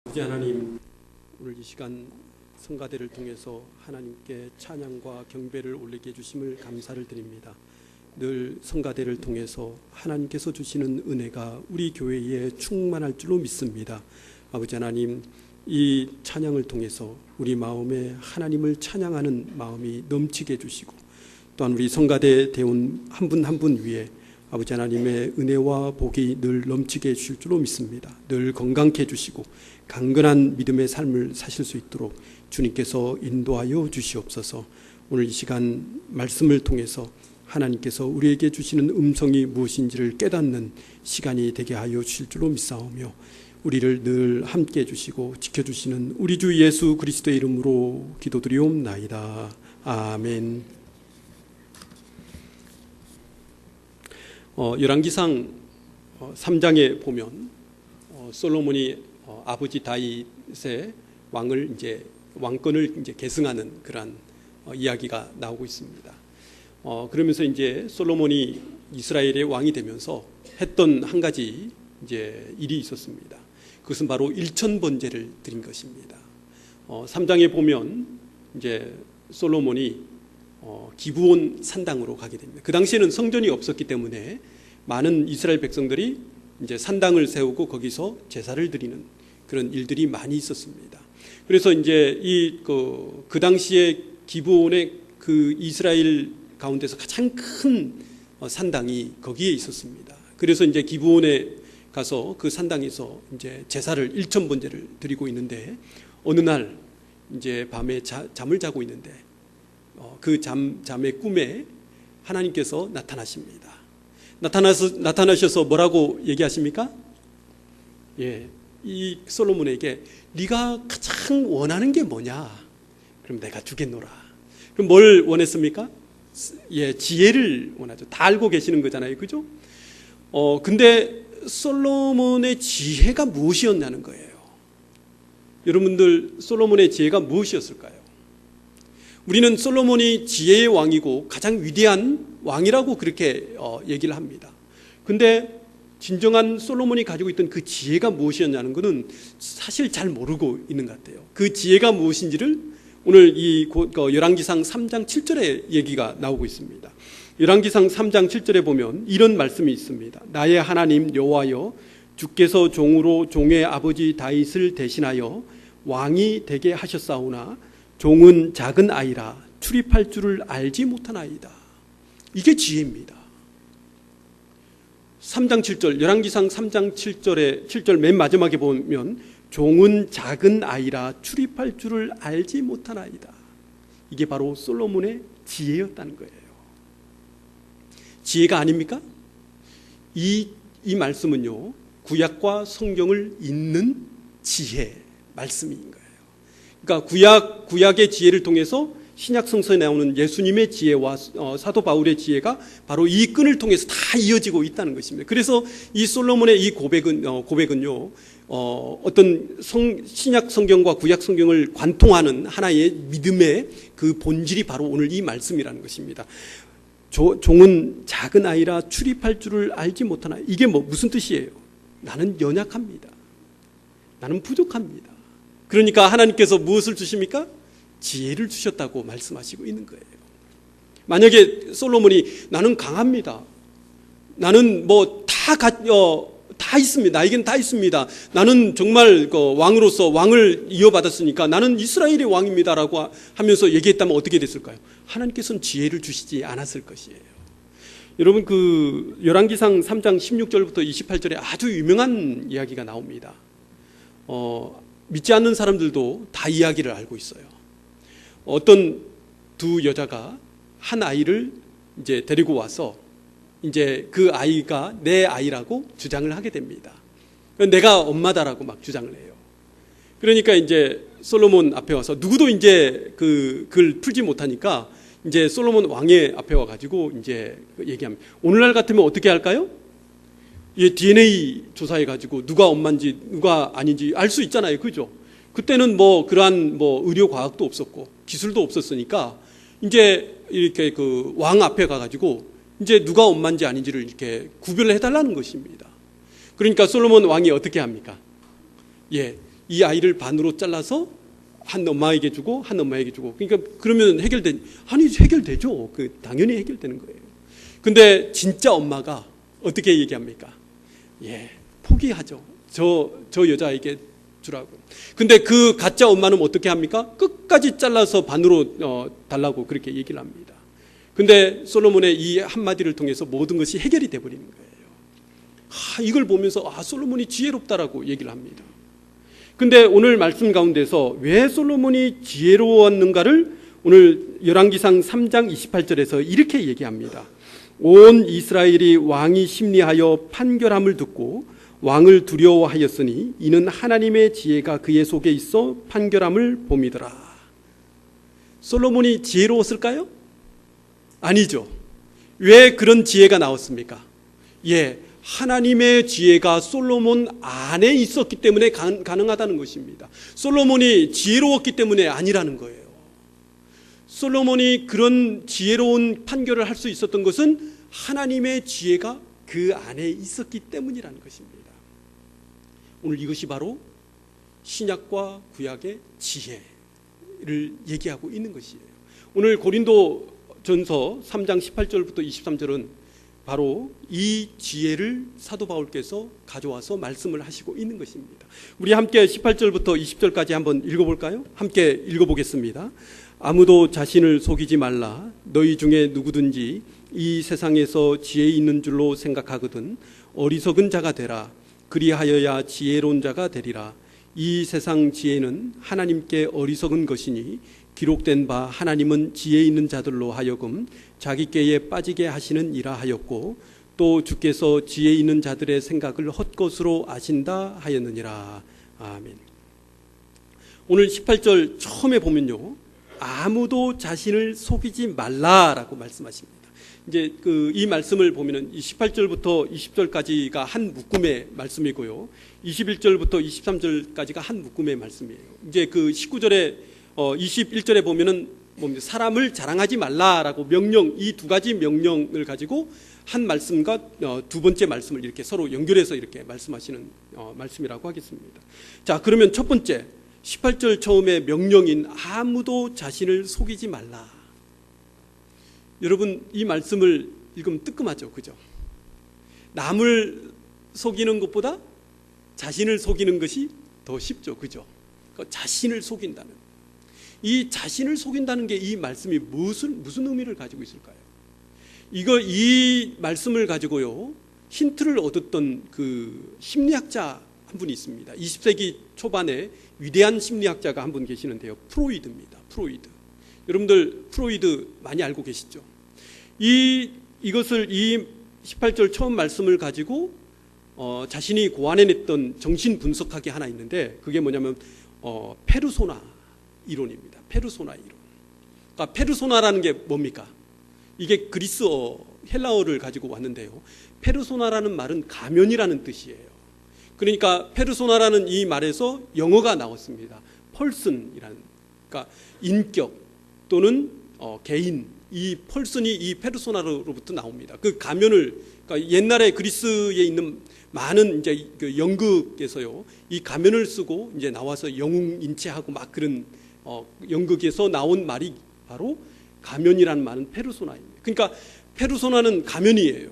아버지 하나님, 오늘 이 시간 성가대를 통해서 하나님께 찬양과 경배를 올리게 해주심을 감사를 드립니다. 늘 성가대를 통해서 하나님께서 주시는 은혜가 우리 교회에 충만할 줄로 믿습니다. 아버지 하나님, 이 찬양을 통해서 우리 마음에 하나님을 찬양하는 마음이 넘치게 해주시고, 또한 우리 성가대 대원 한 분 한 분 위에 아버지 하나님의 은혜와 복이 늘 넘치게 해주실 줄로 믿습니다. 늘 건강케 해주시고 강건한 믿음의 삶을 사실 수 있도록 주님께서 인도하여 주시옵소서. 오늘 이 시간 말씀을 통해서 하나님께서 우리에게 주시는 음성이 무엇인지를 깨닫는 시간이 되게 하여 주실 줄로 믿사오며, 우리를 늘 함께 해주시고 지켜주시는 우리 주 예수 그리스도의 이름으로 기도드리옵나이다. 아멘. 열왕기상 3장에 보면 솔로몬이 아버지 다윗의 왕권을 계승하는 그러한 이야기가 나오고 있습니다. 그러면서 이제 솔로몬이 이스라엘의 왕이 되면서 했던 한 가지 일이 있었습니다. 그것은 바로 일천번제를 드린 것입니다. 3장에 보면 이제 솔로몬이 기브온 산당으로 가게 됩니다. 그 당시에는 성전이 없었기 때문에 많은 이스라엘 백성들이 이제 산당을 세우고 거기서 제사를 드리는 그런 일들이 많이 있었습니다. 그래서 이제 그 당시에 기브온의 그 이스라엘 가운데서 가장 큰 산당이 거기에 있었습니다. 그래서 이제 기브온에 가서 그 산당에서 이제 제사를 일천번제를 드리고 있는데, 어느 날 이제 밤에 잠을 자고 있는데 그 잠의 꿈에 하나님께서 나타나십니다. 나타나셔서 뭐라고 얘기하십니까? 이 솔로몬에게 네가 가장 원하는 게 뭐냐? 그럼 내가 주겠노라. 그럼 뭘 원했습니까? 지혜를 원하죠. 다 알고 계시는 거잖아요, 그죠? 근데 솔로몬의 지혜가 무엇이었냐는 거예요. 여러분들, 솔로몬의 지혜가 무엇이었을까요? 우리는 솔로몬이 지혜의 왕이고 가장 위대한 왕이라고 그렇게 얘기를 합니다. 근데 진정한 솔로몬이 가지고 있던 그 지혜가 무엇이었냐는 것은 사실 잘 모르고 있는 것 같아요. 그 지혜가 무엇인지를 오늘 이 열왕기상 3장 7절에 얘기가 나오고 있습니다. 열왕기상 3장 7절에 보면 이런 말씀이 있습니다. 나의 하나님 여호와여, 주께서 종으로 종의 아버지 다윗을 대신하여 왕이 되게 하셨사오나 종은 작은 아이라 출입할 줄을 알지 못하나이다. 이게 지혜입니다. 3장 7절, 열왕기상 3장 7절 맨 마지막에 보면 종은 작은 아이라 출입할 줄을 알지 못하나이다. 이게 바로 솔로몬의 지혜였다는 거예요. 지혜가 아닙니까? 이 말씀은요, 구약과 성경을 잇는 지혜 말씀인 거예요. 그러니까 구약의 지혜를 통해서 신약 성서에 나오는 예수님의 지혜와 사도 바울의 지혜가 바로 이 끈을 통해서 다 이어지고 있다는 것입니다. 그래서 이 솔로몬의 이 고백은요, 어떤 신약 성경과 구약 성경을 관통하는 하나의 믿음의 그 본질이 바로 오늘 이 말씀이라는 것입니다. 종은 작은 아이라 출입할 줄을 알지 못하나. 이게 무슨 뜻이에요? 나는 연약합니다. 나는 부족합니다. 그러니까 하나님께서 무엇을 주십니까? 지혜를 주셨다고 말씀하시고 있는 거예요. 만약에 솔로몬이 나는 강합니다. 나는 다 있습니다. 나에겐 다 있습니다. 나는 정말 왕으로서 왕을 이어받았으니까 나는 이스라엘의 왕입니다라고 하면서 얘기했다면 어떻게 됐을까요? 하나님께서는 지혜를 주시지 않았을 것이에요. 여러분, 그 열왕기상 3장 16절부터 28절에 아주 유명한 이야기가 나옵니다. 믿지 않는 사람들도 다 이야기를 알고 있어요. 어떤 두 여자가 한 아이를 이제 데리고 와서 이제 그 아이가 내 아이라고 주장을 하게 됩니다. 내가 엄마다라고 막 주장을 해요. 그러니까 이제 솔로몬 앞에 와서 누구도 이제 그걸 풀지 못하니까 이제 솔로몬 왕의 앞에 와가지고 이제 얘기합니다. 오늘날 같으면 어떻게 할까요? DNA 조사해가지고 누가 엄마인지 누가 아닌지 알 수 있잖아요, 그죠? 그때는 그러한 의료 과학도 없었고 기술도 없었으니까 이제 이렇게 그 왕 앞에 가가지고 이제 누가 엄마인지 아닌지를 이렇게 구별을 해달라는 것입니다. 그러니까 솔로몬 왕이 어떻게 합니까? 이 아이를 반으로 잘라서 한 엄마에게 주고 한 엄마에게 주고. 그러니까 그러면 해결되죠. 당연히 해결되는 거예요. 근데 진짜 엄마가 어떻게 얘기합니까? 포기하죠. 저 여자에게 주라고. 근데 그 가짜 엄마는 어떻게 합니까? 끝까지 잘라서 반으로 달라고 그렇게 얘기를 합니다. 근데 솔로몬의 이 한마디를 통해서 모든 것이 해결이 돼버리는 거예요. 이걸 보면서 솔로몬이 지혜롭다라고 얘기를 합니다. 근데 오늘 말씀 가운데서 왜 솔로몬이 지혜로웠는가를 오늘 열왕기상 3장 28절에서 이렇게 얘기합니다. 온 이스라엘이 왕이 심리하여 판결함을 듣고 왕을 두려워하였으니 이는 하나님의 지혜가 그의 속에 있어 판결함을 봄이더라. 솔로몬이 지혜로웠을까요? 아니죠. 왜 그런 지혜가 나왔습니까? 하나님의 지혜가 솔로몬 안에 있었기 때문에 가능하다는 것입니다. 솔로몬이 지혜로웠기 때문에 아니라는 거예요. 솔로몬이 그런 지혜로운 판결을 할 수 있었던 것은 하나님의 지혜가 그 안에 있었기 때문이라는 것입니다. 오늘 이것이 바로 신약과 구약의 지혜를 얘기하고 있는 것이에요. 오늘 고린도전서 3장 18절부터 23절은 바로 이 지혜를 사도 바울께서 가져와서 말씀을 하시고 있는 것입니다. 우리 함께 18절부터 20절까지 한번 읽어볼까요? 함께 읽어보겠습니다. 아무도 자신을 속이지 말라. 너희 중에 누구든지 이 세상에서 지혜 있는 줄로 생각하거든 어리석은 자가 되라. 그리하여야 지혜로운 자가 되리라. 이 세상 지혜는 하나님께 어리석은 것이니 기록된 바 하나님은 지혜 있는 자들로 하여금 자기 꾀에 빠지게 하시는 이라 하였고 또 주께서 지혜 있는 자들의 생각을 헛것으로 아신다 하였느니라. 아멘. 오늘 18절 처음에 보면요, 아무도 자신을 속이지 말라라고 말씀하십니다. 이제 이 말씀을 보면은 18절부터 20절까지가 한 묶음의 말씀이고요, 21절부터 23절까지가 한 묶음의 말씀이에요. 이제 19절에 21절에 보면은 사람을 자랑하지 말라라고 명령, 이 두 가지 명령을 가지고 한 말씀과 두 번째 말씀을 이렇게 서로 연결해서 이렇게 말씀하시는 말씀이라고 하겠습니다. 자, 그러면 첫 번째 18절 처음에 명령인 아무도 자신을 속이지 말라. 여러분, 이 말씀을 읽으면 뜨끔하죠, 그죠? 남을 속이는 것보다 자신을 속이는 것이 더 쉽죠, 그죠? 자신을 속인다는, 이 자신을 속인다는 게 이 말씀이 무슨 의미를 가지고 있을까요? 이 말씀을 가지고요, 힌트를 얻었던 그 심리학자 한 분이 있습니다. 20세기 초반에 위대한 심리학자가 한 분 계시는데요, 프로이드입니다. 프로이드. 여러분들 프로이드 많이 알고 계시죠? 이것을 이 18절 처음 말씀을 가지고 자신이 고안해냈던 정신 분석학이 하나 있는데, 그게 뭐냐면 페르소나 이론입니다. 페르소나 이론. 그러니까 페르소나라는 게 뭡니까? 이게 그리스어, 헬라어를 가지고 왔는데요, 페르소나라는 말은 가면이라는 뜻이에요. 그러니까 페르소나라는 이 말에서 영어가 나왔습니다. 펄슨이라는, 그러니까 인격 또는 개인, 이 펄슨이 이 페르소나로부터 나옵니다. 그 가면을, 그러니까 옛날에 그리스에 있는 많은 이제 그 연극에서요, 이 가면을 쓰고 이제 나와서 영웅 인체하고 막 그런 연극에서 나온 말이 바로 가면이라는 말은 페르소나입니다. 그러니까 페르소나는 가면이에요.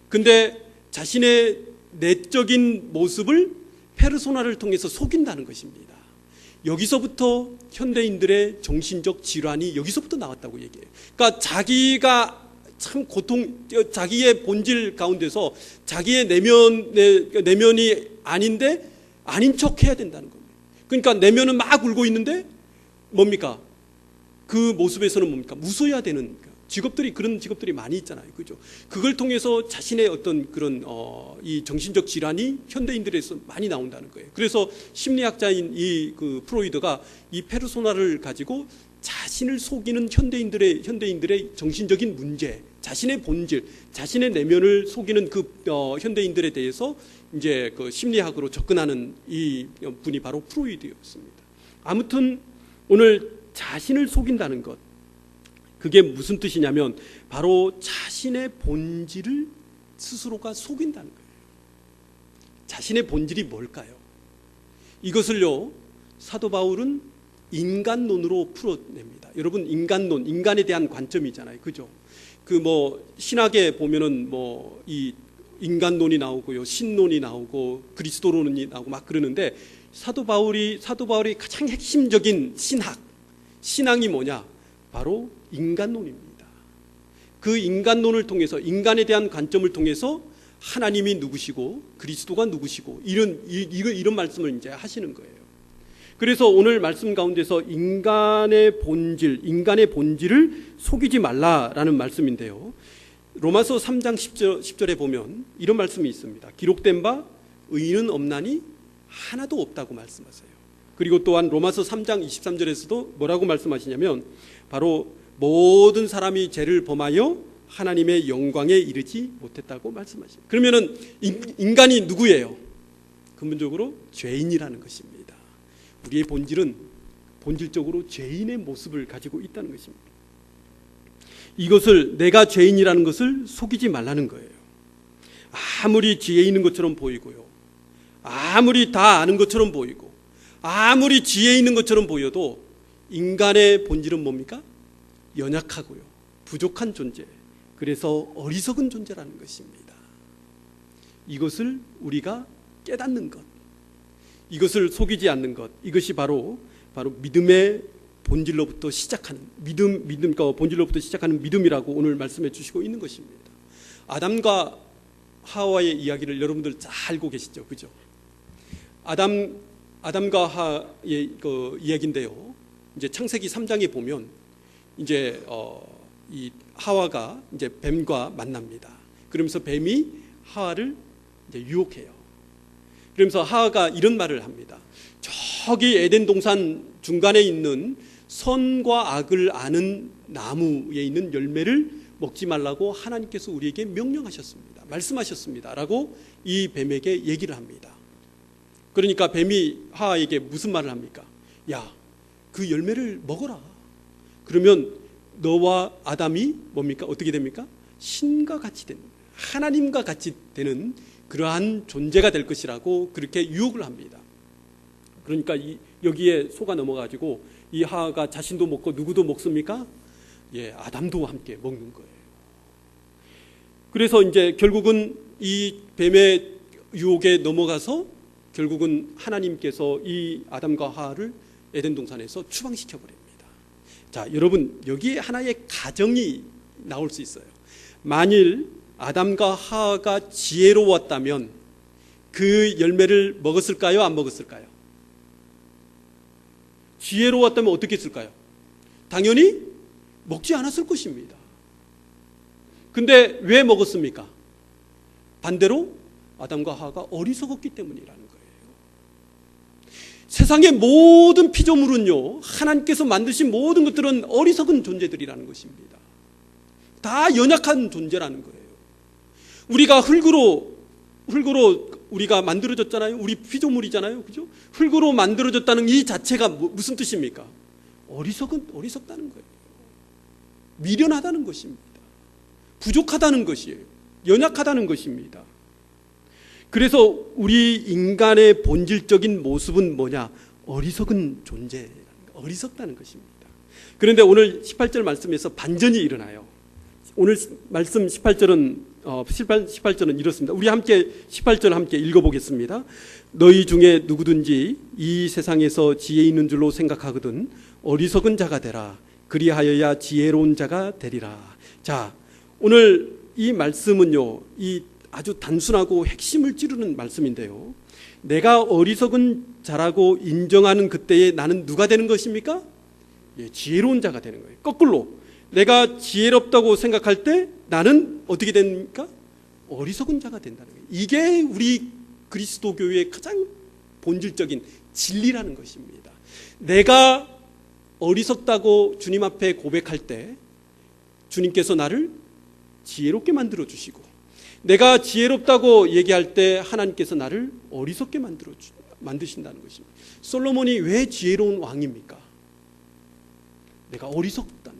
근데 자신의 내적인 모습을 페르소나를 통해서 속인다는 것입니다. 여기서부터 현대인들의 정신적 질환이 여기서부터 나왔다고 얘기해요. 그러니까 자기가 참 자기의 본질 가운데서 자기의 내면이 아닌데 아닌 척 해야 된다는 겁니다. 그러니까 내면은 막 울고 있는데 뭡니까? 그 모습에서는 뭡니까? 웃어야 되는 직업들이, 그런 직업들이 많이 있잖아요, 그죠? 그걸 통해서 자신의 어떤 그런 이 정신적 질환이 현대인들에서 많이 나온다는 거예요. 그래서 심리학자인 그 프로이드가 이 페르소나를 가지고 자신을 속이는 현대인들의 정신적인 문제, 자신의 본질, 자신의 내면을 속이는 그 현대인들에 대해서 이제 그 심리학으로 접근하는 이 분이 바로 프로이드였습니다. 아무튼 오늘 자신을 속인다는 것, 그게 무슨 뜻이냐면 바로 자신의 본질을 스스로가 속인다는 거예요. 자신의 본질이 뭘까요? 이것을요 사도 바울은 인간론으로 풀어냅니다. 여러분 인간론, 인간에 대한 관점이잖아요, 그죠? 그 뭐 신학에 보면은 뭐 이 인간론이 나오고요, 신론이 나오고 그리스도론이 나오고 막 그러는데 사도 바울이 가장 핵심적인 신앙이 뭐냐? 바로 인간론입니다. 그 인간론을 통해서 인간에 대한 관점을 통해서 하나님이 누구시고 그리스도가 누구시고 이런 말씀을 이제 하시는 거예요. 그래서 오늘 말씀 가운데서 인간의 본질을 속이지 말라라는 말씀인데요. 로마서 3장 10절에 보면 이런 말씀이 있습니다. 기록된 바 의인은 없나니 하나도 없다고 말씀하세요. 그리고 또한 로마서 3장 23절에서도 뭐라고 말씀하시냐면 바로 모든 사람이 죄를 범하여 하나님의 영광에 이르지 못했다고 말씀하시죠. 그러면은 인간이 누구예요? 근본적으로 죄인이라는 것입니다. 우리의 본질은 본질적으로 죄인의 모습을 가지고 있다는 것입니다. 이것을 내가 죄인이라는 것을 속이지 말라는 거예요. 아무리 지혜 있는 것처럼 보이고요, 아무리 다 아는 것처럼 보이고, 아무리 지혜 있는 것처럼 보여도 인간의 본질은 뭡니까? 연약하고요, 부족한 존재, 그래서 어리석은 존재라는 것입니다. 이것을 우리가 깨닫는 것, 이것을 속이지 않는 것, 이것이 바로 믿음의 본질로부터 시작하는 본질로부터 시작하는 믿음이라고 오늘 말씀해 주시고 있는 것입니다. 아담과 하와의 이야기를 여러분들 잘 알고 계시죠, 그죠? 아담과 하와의 그 이야기인데요. 이제 창세기 3장에 보면 이제 이 하와가 이제 뱀과 만납니다. 그러면서 뱀이 하와를 이제 유혹해요. 그러면서 하와가 이런 말을 합니다. 저기 에덴 동산 중간에 있는 선과 악을 아는 나무에 있는 열매를 먹지 말라고 하나님께서 우리에게 명령하셨습니다. 말씀하셨습니다. 라고 이 뱀에게 얘기를 합니다. 그러니까 뱀이 하와에게 무슨 말을 합니까? 야, 그 열매를 먹어라. 그러면 너와 아담이 뭡니까? 어떻게 됩니까? 신과 같이 되는, 하나님과 같이 되는 그러한 존재가 될 것이라고 그렇게 유혹을 합니다. 그러니까 여기에 속아 넘어가지고 이 하와가 자신도 먹고 누구도 먹습니까? 예, 아담도 함께 먹는 거예요. 그래서 이제 결국은 이 뱀의 유혹에 넘어가서 결국은 하나님께서 이 아담과 하와를 에덴 동산에서 추방시켜 버립니다. 자, 여러분 여기에 하나의 가정이 나올 수 있어요. 만일 아담과 하와가 지혜로웠다면 그 열매를 먹었을까요? 안 먹었을까요? 지혜로웠다면 어떻게 했을까요? 당연히 먹지 않았을 것입니다. 근데 왜 먹었습니까? 반대로 아담과 하와가 어리석었기 때문이라는 거예요. 세상의 모든 피조물은요, 하나님께서 만드신 모든 것들은 어리석은 존재들이라는 것입니다. 다 연약한 존재라는 거예요. 우리가 흙으로 우리가 만들어졌잖아요. 우리 피조물이잖아요, 그죠? 흙으로 만들어졌다는 이 자체가 무슨 뜻입니까? 어리석다는 거예요. 미련하다는 것입니다. 부족하다는 것이에요. 연약하다는 것입니다. 그래서 우리 인간의 본질적인 모습은 뭐냐? 어리석은 존재, 어리석다는 것입니다. 그런데 오늘 18절 말씀에서 반전이 일어나요. 오늘 말씀 18절은 이렇습니다. 우리 함께 18절 함께 읽어보겠습니다. 너희 중에 누구든지 이 세상에서 지혜 있는 줄로 생각하거든 어리석은 자가 되라. 그리하여야 지혜로운 자가 되리라. 자, 오늘 이 말씀은요, 이 아주 단순하고 핵심을 찌르는 말씀인데요. 내가 어리석은 자라고 인정하는 그때에 나는 누가 되는 것입니까? 예, 지혜로운 자가 되는 거예요. 거꾸로 내가 지혜롭다고 생각할 때 나는 어떻게 됩니까? 어리석은 자가 된다는 거예요. 이게 우리 그리스도교의 가장 본질적인 진리라는 것입니다. 내가 어리석다고 주님 앞에 고백할 때 주님께서 나를 지혜롭게 만들어 주시고, 내가 지혜롭다고 얘기할 때 하나님께서 나를 어리석게 만드신다는 것입니다. 솔로몬이 왜 지혜로운 왕입니까? 내가 어리석다.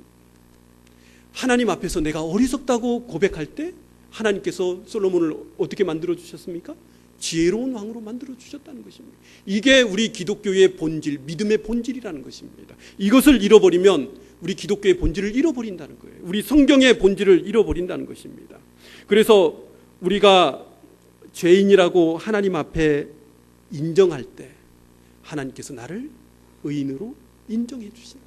하나님 앞에서 내가 어리석다고 고백할 때 하나님께서 솔로몬을 어떻게 만들어 주셨습니까? 지혜로운 왕으로 만들어 주셨다는 것입니다. 이게 우리 기독교의 본질, 믿음의 본질이라는 것입니다. 이것을 잃어버리면 우리 기독교의 본질을 잃어버린다는 거예요. 우리 성경의 본질을 잃어버린다는 것입니다. 그래서 우리가 죄인이라고 하나님 앞에 인정할 때 하나님께서 나를 의인으로 인정해 주신다.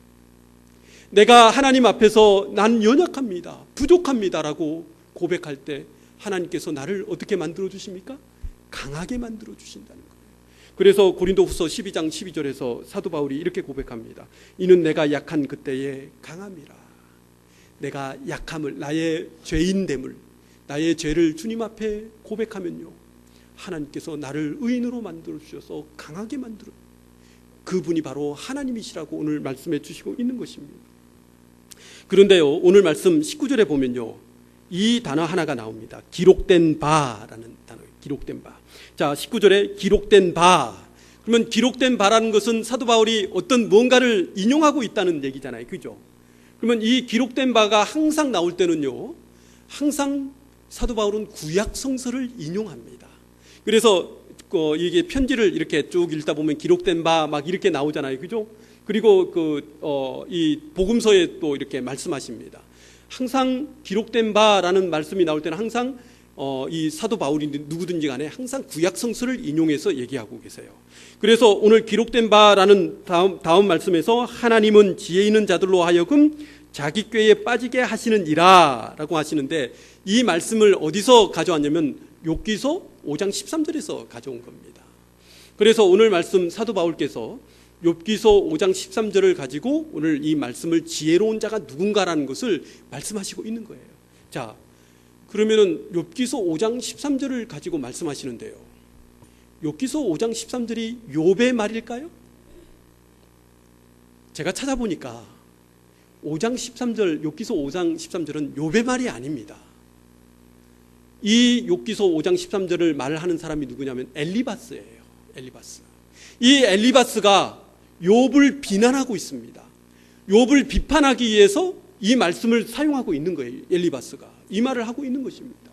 내가 하나님 앞에서 난 연약합니다, 부족합니다라고 고백할 때 하나님께서 나를 어떻게 만들어 주십니까? 강하게 만들어 주신다는 거예요. 그래서 고린도후서 12장 12절에서 사도 바울이 이렇게 고백합니다. 이는 내가 약한 그때에 강함이라. 내가 약함을, 나의 죄인됨을, 나의 죄를 주님 앞에 고백하면요, 하나님께서 나를 의인으로 만들어 주셔서 강하게 만들어, 그분이 바로 하나님이시라고 오늘 말씀해 주시고 있는 것입니다. 그런데요, 오늘 말씀 19절에 보면요, 이 단어 하나가 나옵니다. 기록된 바라는 단어, 기록된 바. 자, 19절에 기록된 바. 그러면 기록된 바라는 것은 사도 바울이 어떤 무언가를 인용하고 있다는 얘기잖아요. 그죠? 그러면 이 기록된 바가 항상 나올 때는요, 항상 사도 바울은 구약 성서를 인용합니다. 그래서 이게 편지를 이렇게 쭉 읽다 보면 기록된 바 막 이렇게 나오잖아요. 그죠? 그리고 이 복음서에 또 이렇게 말씀하십니다. 항상 기록된 바라는 말씀이 나올 때는 항상 이 사도 바울이 누구든지 간에 항상 구약 성서를 인용해서 얘기하고 계세요. 그래서 오늘 기록된 바라는 다음 말씀에서 하나님은 지혜 있는 자들로 하여금 자기 꾀에 빠지게 하시는이라 라고 하시는데, 이 말씀을 어디서 가져왔냐면 욥기서 5장 13절에서 가져온 겁니다. 그래서 오늘 말씀 사도 바울께서 욥기서 5장 13절을 가지고 오늘 이 말씀을 지혜로운 자가 누군가라는 것을 말씀하시고 있는 거예요. 자, 그러면은 욥기서 5장 13절을 가지고 말씀하시는데요, 욥기서 5장 13절이 욥의 말일까요? 제가 찾아보니까 5장 13절, 욥기서 5장 13절은 욥의 말이 아닙니다. 이 욥기서 5장 13절을 말하는 사람이 누구냐면 엘리바스예요. 엘리바스. 이 엘리바스가 욥을 비난하고 있습니다. 욥을 비판하기 위해서 이 말씀을 사용하고 있는 거예요. 엘리바스가 이 말을 하고 있는 것입니다.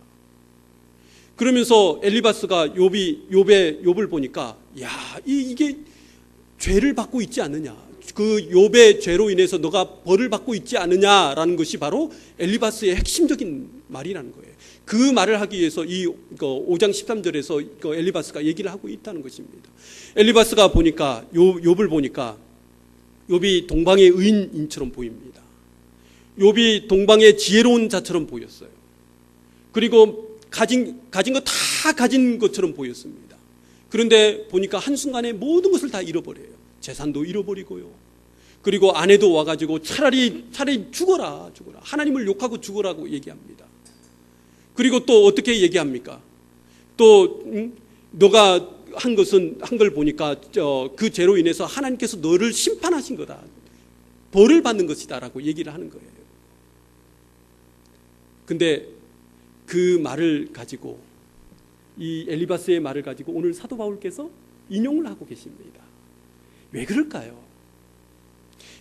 그러면서 엘리바스가 욥을 보니까, 야, 이게 죄를 받고 있지 않느냐, 그 욥의 죄로 인해서 너가 벌을 받고 있지 않느냐라는 것이 바로 엘리바스의 핵심적인 말이라는 거예요. 그 말을 하기 위해서 이 5장 13절에서 엘리바스가 얘기를 하고 있다는 것입니다. 엘리바스가 보니까 욥을 보니까 욥이 동방의 의인처럼 보입니다. 욥이 동방의 지혜로운 자처럼 보였어요. 그리고 가진 거 다 가진 것처럼 보였습니다. 그런데 보니까 한순간에 모든 것을 다 잃어버려요. 재산도 잃어버리고요. 그리고 아내도 와가지고 차라리 죽어라. 하나님을 욕하고 죽어라고 얘기합니다. 그리고 또 어떻게 얘기합니까? 또 너가 한 걸 보니까 그 죄로 인해서 하나님께서 너를 심판하신 거다, 벌을 받는 것이다라고 얘기를 하는 거예요. 근데 그 말을 가지고, 이 엘리바스의 말을 가지고 오늘 사도 바울께서 인용을 하고 계십니다. 왜 그럴까요?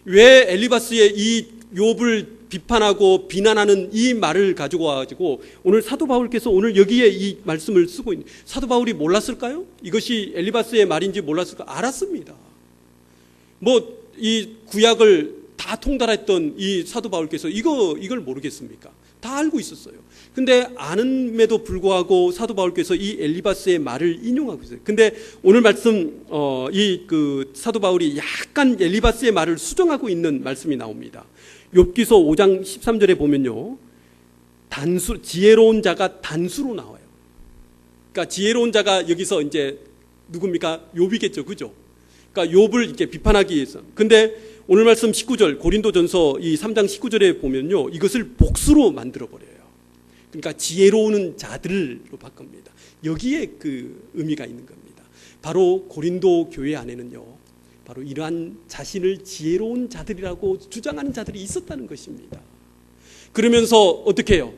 왜 엘리바스의 이 욥을 비판하고 비난하는 이 말을 가지고 와가지고 오늘 사도 바울께서 오늘 여기에 이 말씀을 쓰고 있는, 사도 바울이 몰랐을까요? 이것이 엘리바스의 말인지 몰랐을까? 알았습니다. 이 구약을 다 통달했던 이 사도 바울께서 이걸 모르겠습니까? 다 알고 있었어요. 근데 아는에도 불구하고 사도 바울께서 이 엘리바스의 말을 인용하고 있어요. 근데 오늘 말씀 사도 바울이 약간 엘리바스의 말을 수정하고 있는 말씀이 나옵니다. 욥기서 5장 13절에 보면요, 지혜로운 자가 단수로 나와요. 그러니까 지혜로운 자가 여기서 이제 누굽니까? 욥이겠죠, 그죠? 그러니까 욥을 이렇게 비판하기 위해서. 근데 오늘 말씀 19절, 고린도전서 이 3장 19절에 보면요, 이것을 복수로 만들어 버려요. 그러니까 지혜로운 자들로 바꿉니다. 여기에 그 의미가 있는 겁니다. 바로 고린도 교회 안에는요, 바로 이러한 자신을 지혜로운 자들이라고 주장하는 자들이 있었다는 것입니다. 그러면서 어떻게 해요?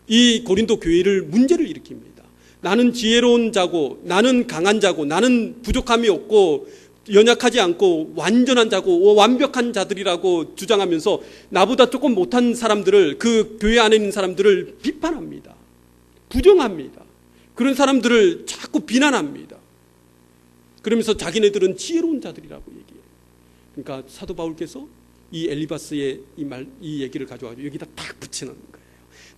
이 고린도 교회를 문제를 일으킵니다. 나는 지혜로운 자고, 나는 강한 자고, 나는 부족함이 없고 연약하지 않고 완전한 자고 완벽한 자들이라고 주장하면서 나보다 조금 못한 사람들을, 그 교회 안에 있는 사람들을 비판합니다. 부정합니다. 그런 사람들을 자꾸 비난합니다. 그러면서 자기네들은 지혜로운 자들이라고 얘기해요. 그러니까 사도 바울께서 이 엘리바스의 이 얘기를 가져와서 여기다 딱 붙이는 거예요.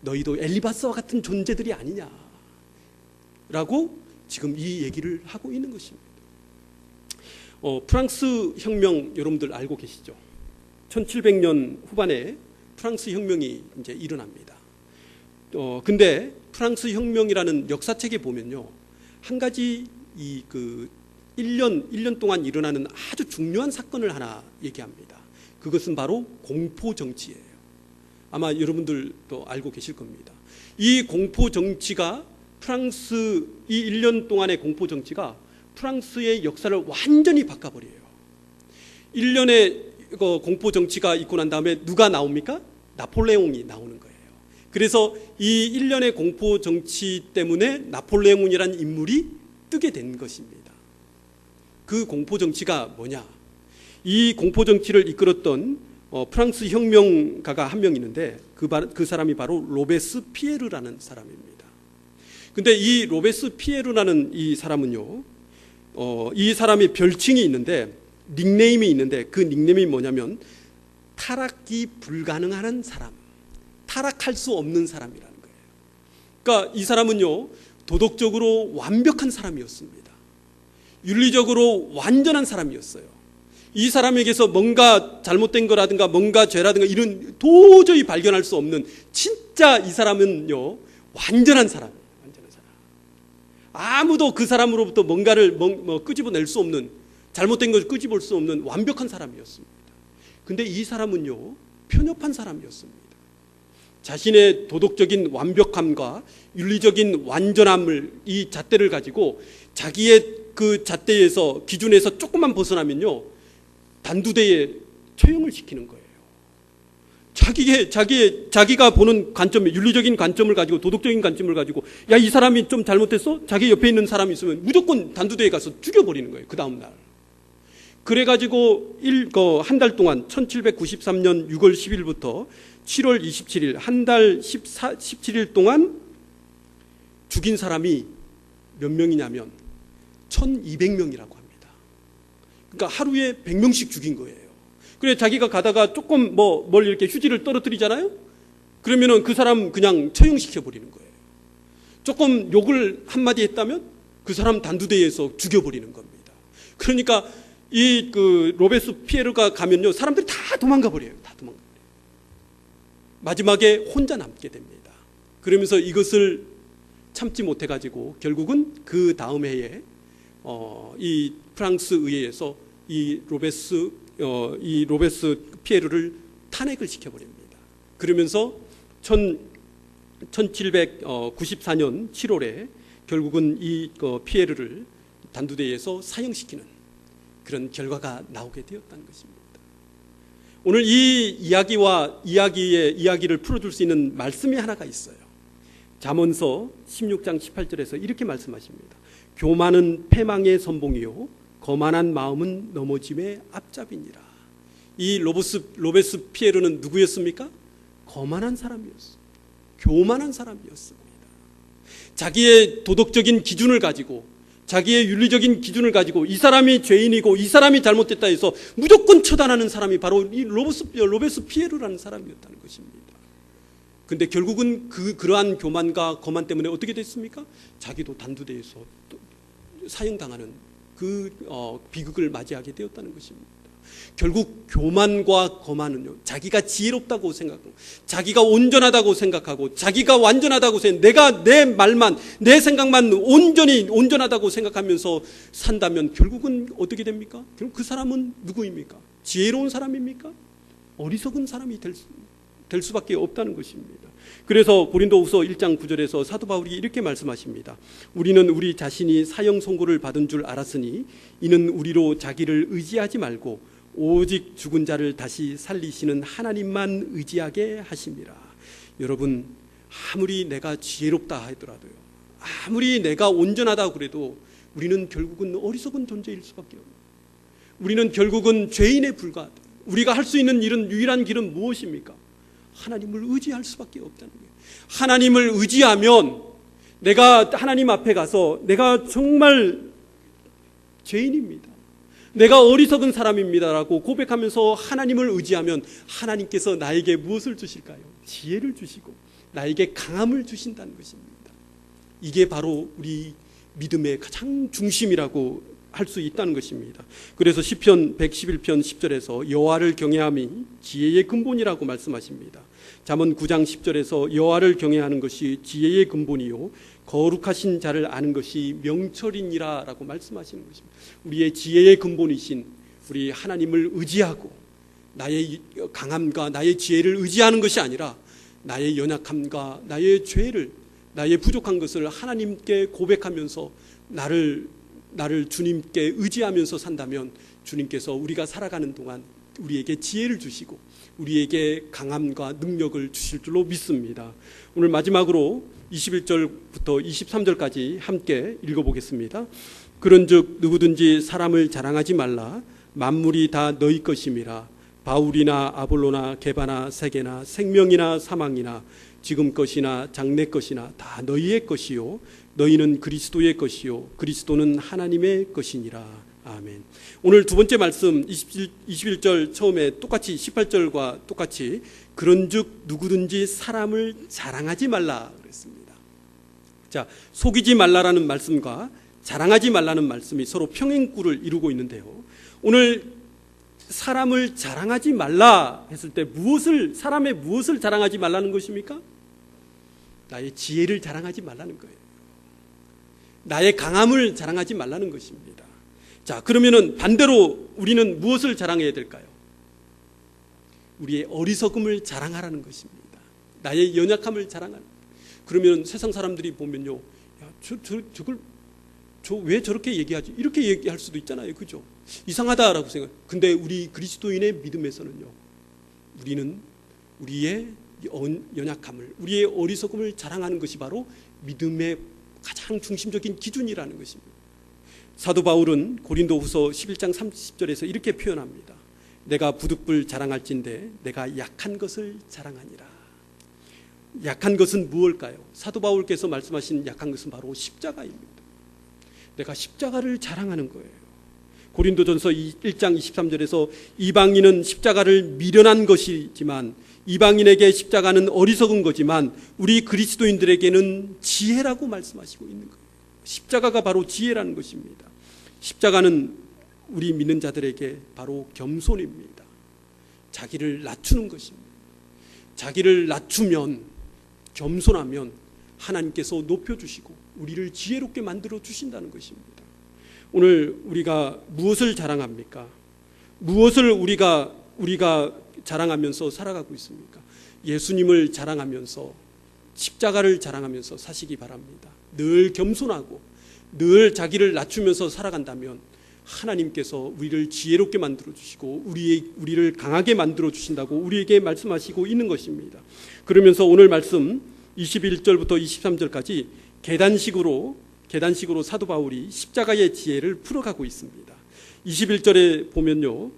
너희도 엘리바스와 같은 존재들이 아니냐라고 지금 이 얘기를 하고 있는 것입니다. 프랑스 혁명 여러분들 알고 계시죠? 1700년 후반에 프랑스 혁명이 이제 일어납니다. 근데 프랑스 혁명이라는 역사책에 보면요, 한 가지 1년 동안 일어나는 아주 중요한 사건을 하나 얘기합니다. 그것은 바로 공포 정치예요. 아마 여러분들도 알고 계실 겁니다. 이 공포 정치가 이 1년 동안의 공포 정치가 프랑스의 역사를 완전히 바꿔버려요. 1년의 공포 정치가 있고 난 다음에 누가 나옵니까? 나폴레옹이 나오는 거예요. 그래서 이 1년의 공포 정치 때문에 나폴레옹이라는 인물이 뜨게 된 것입니다. 그 공포 정치가 뭐냐? 이 공포 정치를 이끌었던 프랑스 혁명가가 한 명 있는데 그 사람이 바로 로베스피에르라는 사람입니다. 근데 이 로베스피에르라는 이 사람은요, 이 사람의 별칭이 있는데, 닉네임이 있는데, 그 닉네임이 뭐냐면 타락이 불가능한 사람, 타락할 수 없는 사람이라는 거예요. 그러니까 이 사람은요, 도덕적으로 완벽한 사람이었습니다. 윤리적으로 완전한 사람이었어요. 이 사람에게서 뭔가 잘못된 거라든가 뭔가 죄라든가 이런 도저히 발견할 수 없는, 진짜 이 사람은요 완전한 사람이에요. 완전한 사람. 아무도 그 사람으로부터 뭔가를 끄집어낼 수 없는, 잘못된 것을 끄집어낼 수 없는 완벽한 사람이었습니다. 근데 이 사람은요 편협한 사람이었습니다. 자신의 도덕적인 완벽함과 윤리적인 완전함을, 이 잣대를 가지고 자기의 그 잣대에서, 기준에서 조금만 벗어나면요 단두대에 처형을 시키는 거예요. 자기가 보는 관점, 윤리적인 관점을 가지고, 도덕적인 관점을 가지고, 야, 이 사람이 좀 잘못했어? 자기 옆에 있는 사람이 있으면 무조건 단두대에 가서 죽여버리는 거예요. 그 다음날. 그래가지고 한 달 동안 1793년 6월 10일부터 7월 27일 한 달 17일 동안 죽인 사람이 몇 명이냐면 1200명이라고 합니다. 그러니까 하루에 100명씩 죽인 거예요. 그래 자기가 가다가 조금 뭘 이렇게 휴지를 떨어뜨리잖아요. 그러면은 그 사람 그냥 처형시켜 버리는 거예요. 조금 욕을 한마디 했다면 그 사람 단두대에서 죽여버리는 겁니다. 그러니까 이 로베스피에르가 가면요 사람들이 다 도망가 버려요. 다 도망가 버려요. 마지막에 혼자 남게 됩니다. 그러면서 이것을 참지 못해 가지고 결국은 그 다음 해에 이 프랑스 의회에서 이 로베스피에르를 탄핵을 시켜버립니다. 그러면서 1794년 7월에 결국은 이 피에르를 단두대에서 사형시키는 그런 결과가 나오게 되었다는 것입니다. 오늘 이 이야기를 풀어줄 수 있는 말씀이 하나가 있어요. 잠언서 16장 18절에서 이렇게 말씀하십니다. 교만은 패망의 선봉이요 거만한 마음은 넘어짐의 앞잡이니라. 이 로베스피에르는 누구였습니까? 거만한 사람이었어요. 교만한 사람이었습니다. 자기의 도덕적인 기준을 가지고, 자기의 윤리적인 기준을 가지고 이 사람이 죄인이고 이 사람이 잘못됐다 해서 무조건 처단하는 사람이 바로 이 로베스피에르라는 사람이었다는 것입니다. 근데 결국은 그러한 교만과 거만 때문에 어떻게 됐습니까? 자기도 단두대에서 사형당하는 그 비극을 맞이하게 되었다는 것입니다. 결국 교만과 거만은요, 자기가 지혜롭다고 생각하고, 자기가 온전하다고 생각하고, 자기가 완전하다고 내가 내 말만, 내 생각만 온전하다고 생각하면서 산다면 결국은 어떻게 됩니까? 결국 그 사람은 누구입니까? 지혜로운 사람입니까? 어리석은 사람이 될 수밖에 없다는 것입니다. 그래서 고린도후서 1장 9절에서 사도 바울이 이렇게 말씀하십니다. 우리는 우리 자신이 사형 선고를 받은 줄 알았으니 이는 우리로 자기를 의지하지 말고 오직 죽은 자를 다시 살리시는 하나님만 의지하게 하심이라. 여러분, 아무리 내가 지혜롭다 하더라도요, 아무리 내가 온전하다 그래도 우리는 결국은 어리석은 존재일 수밖에 없어요. 우리는 결국은 죄인에 불과하다. 우리가 할 수 있는 일은, 유일한 길은 무엇입니까? 하나님을 의지할 수밖에 없다는 거예요. 하나님을 의지하면 내가 하나님 앞에 가서 내가 정말 죄인입니다, 내가 어리석은 사람입니다라고 고백하면서 하나님을 의지하면 하나님께서 나에게 무엇을 주실까요? 지혜를 주시고 나에게 강함을 주신다는 것입니다. 이게 바로 우리 믿음의 가장 중심이라고 할 수 있다는 것입니다. 그래서 시편 111편 10절에서 여호와를 경외함이 지혜의 근본이라고 말씀하십니다. 잠언 9장 10절에서 여호와를 경외하는 것이 지혜의 근본이요 거룩하신 자를 아는 것이 명철이니라 라고 말씀하시는 것입니다. 우리의 지혜의 근본이신 우리 하나님을 의지하고 나의 강함과 나의 지혜를 의지하는 것이 아니라 나의 연약함과 나의 죄를, 나의 부족한 것을 하나님께 고백하면서 나를 주님께 의지하면서 산다면 주님께서 우리가 살아가는 동안 우리에게 지혜를 주시고 우리에게 강함과 능력을 주실 줄로 믿습니다. 오늘 마지막으로 21절부터 23절까지 함께 읽어보겠습니다. 그런즉 누구든지 사람을 자랑하지 말라. 만물이 다 너희 것임이라. 바울이나 아볼로나 게바나 세게나 생명이나 사망이나 지금 것이나 장래 것이나 다 너희의 것이요 너희는 그리스도의 것이요 그리스도는 하나님의 것이니라. 아멘. 오늘 두 번째 말씀 21절 처음에 똑같이 18절과 똑같이 그런즉 누구든지 사람을 자랑하지 말라 그랬습니다. 자, 속이지 말라라는 말씀과 자랑하지 말라는 말씀이 서로 평행구를 이루고 있는데요. 오늘 사람을 자랑하지 말라 했을 때 사람의 무엇을 자랑하지 말라는 것입니까? 나의 지혜를 자랑하지 말라는 거예요. 나의 강함을 자랑하지 말라는 것입니다. 자, 그러면은 반대로 우리는 무엇을 자랑해야 될까요? 우리의 어리석음을 자랑하라는 것입니다. 나의 연약함을 자랑하는. 그러면 세상 사람들이 보면요, 야, 저걸 왜 저렇게 얘기하지? 이렇게 얘기할 수도 있잖아요, 그죠? 이상하다라고 생각. 근데 우리 그리스도인의 믿음에서는요, 우리는 우리의 연약함을, 우리의 어리석음을 자랑하는 것이 바로 믿음의 가장 중심적인 기준이라는 것입니다. 사도 바울은 고린도후서 11장 30절에서 이렇게 표현합니다. 내가 부득불 자랑할진대 내가 약한 것을 자랑하니라. 약한 것은 무엇일까요? 사도 바울께서 말씀하신 약한 것은 바로 십자가입니다. 내가 십자가를 자랑하는 거예요. 고린도전서 1장 23절에서 이방인은 십자가를 미련한 것이지만 이방인에게 십자가는 어리석은 거지만 우리 그리스도인들에게는 지혜라고 말씀하시고 있는 거예요. 십자가가 바로 지혜라는 것입니다. 십자가는 우리 믿는 자들에게 바로 겸손입니다. 자기를 낮추는 것입니다. 자기를 낮추면, 겸손하면 하나님께서 높여주시고 우리를 지혜롭게 만들어 주신다는 것입니다. 오늘 우리가 무엇을 자랑합니까? 무엇을 우리가 자랑하면서 살아가고 있습니까? 예수님을 자랑하면서, 십자가를 자랑하면서 사시기 바랍니다. 늘 겸손하고 늘 자기를 낮추면서 살아간다면 하나님께서 우리를 지혜롭게 만들어 주시고 우리를 강하게 만들어 주신다고 우리에게 말씀하시고 있는 것입니다. 그러면서 오늘 말씀 21절부터 23절까지 계단식으로 사도 바울이 십자가의 지혜를 풀어가고 있습니다. 21절에 보면요,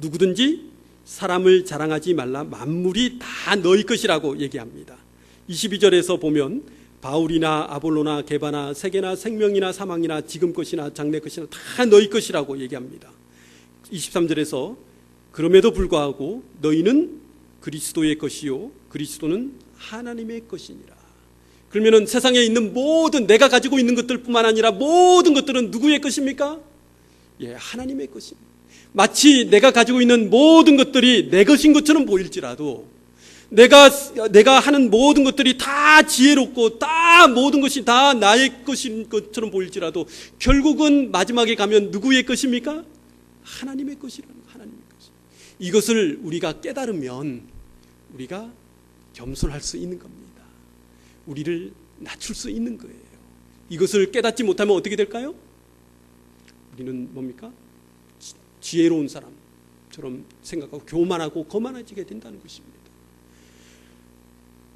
누구든지 사람을 자랑하지 말라. 만물이 다 너희 것이라고 얘기합니다. 22절에서 보면 바울이나 아볼로나 게바나 세게나 생명이나 사망이나 지금 것이나 장래 것이나 다 너희 것이라고 얘기합니다. 23절에서 그럼에도 불구하고 너희는 그리스도의 것이요 그리스도는 하나님의 것이니라. 그러면 세상에 있는 모든 내가 가지고 있는 것들뿐만 아니라 모든 것들은 누구의 것입니까? 예, 하나님의 것입니다. 마치 내가 가지고 있는 모든 것들이 내 것인 것처럼 보일지라도 내가 하는 모든 것들이 다 지혜롭고 다 모든 것이 다 나의 것인 것처럼 보일지라도 결국은 마지막에 가면 누구의 것입니까? 하나님의 것이라는 하나님의 것. 이것을 우리가 깨달으면 우리가 겸손할 수 있는 겁니다. 우리를 낮출 수 있는 거예요. 이것을 깨닫지 못하면 어떻게 될까요? 우리는 뭡니까? 지혜로운 사람처럼 생각하고 교만하고 거만해지게 된다는 것입니다.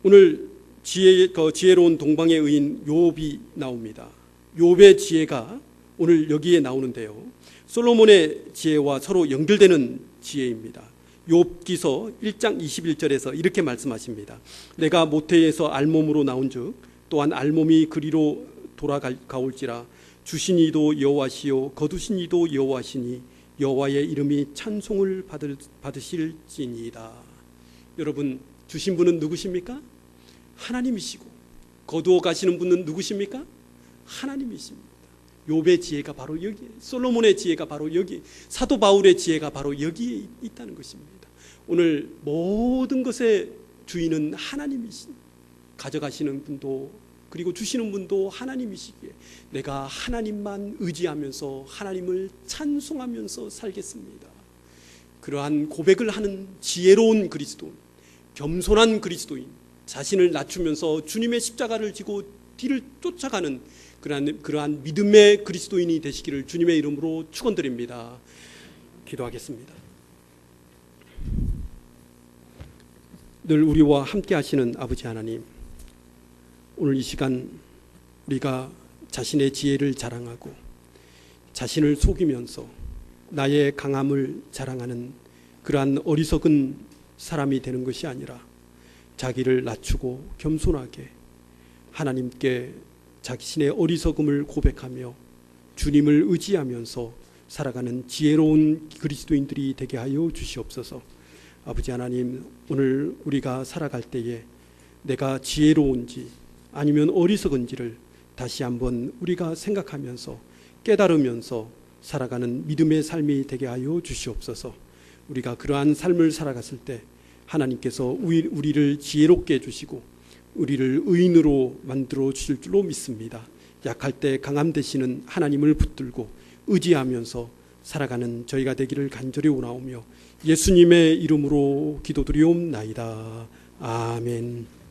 오늘 지혜로운 동방의 의인 욥이 나옵니다. 욥의 지혜가 오늘 여기에 나오는데요, 솔로몬의 지혜와 서로 연결되는 지혜입니다. 욥기서 1장 21절에서 이렇게 말씀하십니다. 내가 모태에서 알몸으로 나온즉 또한 알몸이 그리로 돌아가올지라. 주신 이도 여호와시요 거두신 이도 여호와시니 여호와의 이름이 찬송을 받으실지니이다. 여러분, 주신 분은 누구십니까? 하나님이시고 거두어 가시는 분은 누구십니까? 하나님이십니다. 욥의 지혜가 바로 여기, 솔로몬의 지혜가 바로 여기, 사도 바울의 지혜가 바로 여기에 있다는 것입니다. 오늘 모든 것의 주인은 하나님이신, 가져가시는 분도 그리고 주시는 분도 하나님이시기에 내가 하나님만 의지하면서 하나님을 찬송하면서 살겠습니다. 그러한 고백을 하는 지혜로운 그리스도인, 겸손한 그리스도인, 자신을 낮추면서 주님의 십자가를 지고 뒤를 쫓아가는 그러한 믿음의 그리스도인이 되시기를 주님의 이름으로 축원드립니다. 기도하겠습니다. 늘 우리와 함께 하시는 아버지 하나님, 오늘 이 시간 우리가 자신의 지혜를 자랑하고 자신을 속이면서 나의 강함을 자랑하는 그러한 어리석은 사람이 되는 것이 아니라 자기를 낮추고 겸손하게 하나님께 자신의 어리석음을 고백하며 주님을 의지하면서 살아가는 지혜로운 그리스도인들이 되게 하여 주시옵소서. 아버지 하나님, 오늘 우리가 살아갈 때에 내가 지혜로운지 아니면 어리석은지를 다시 한번 우리가 생각하면서 깨달으면서 살아가는 믿음의 삶이 되게 하여 주시옵소서. 우리가 그러한 삶을 살아갔을 때 하나님께서 우리를 지혜롭게 해주시고 우리를 의인으로 만들어 주실 줄로 믿습니다. 약할 때 강함 되시는 하나님을 붙들고 의지하면서 살아가는 저희가 되기를 간절히 원하오며 예수님의 이름으로 기도드리옵나이다. 아멘.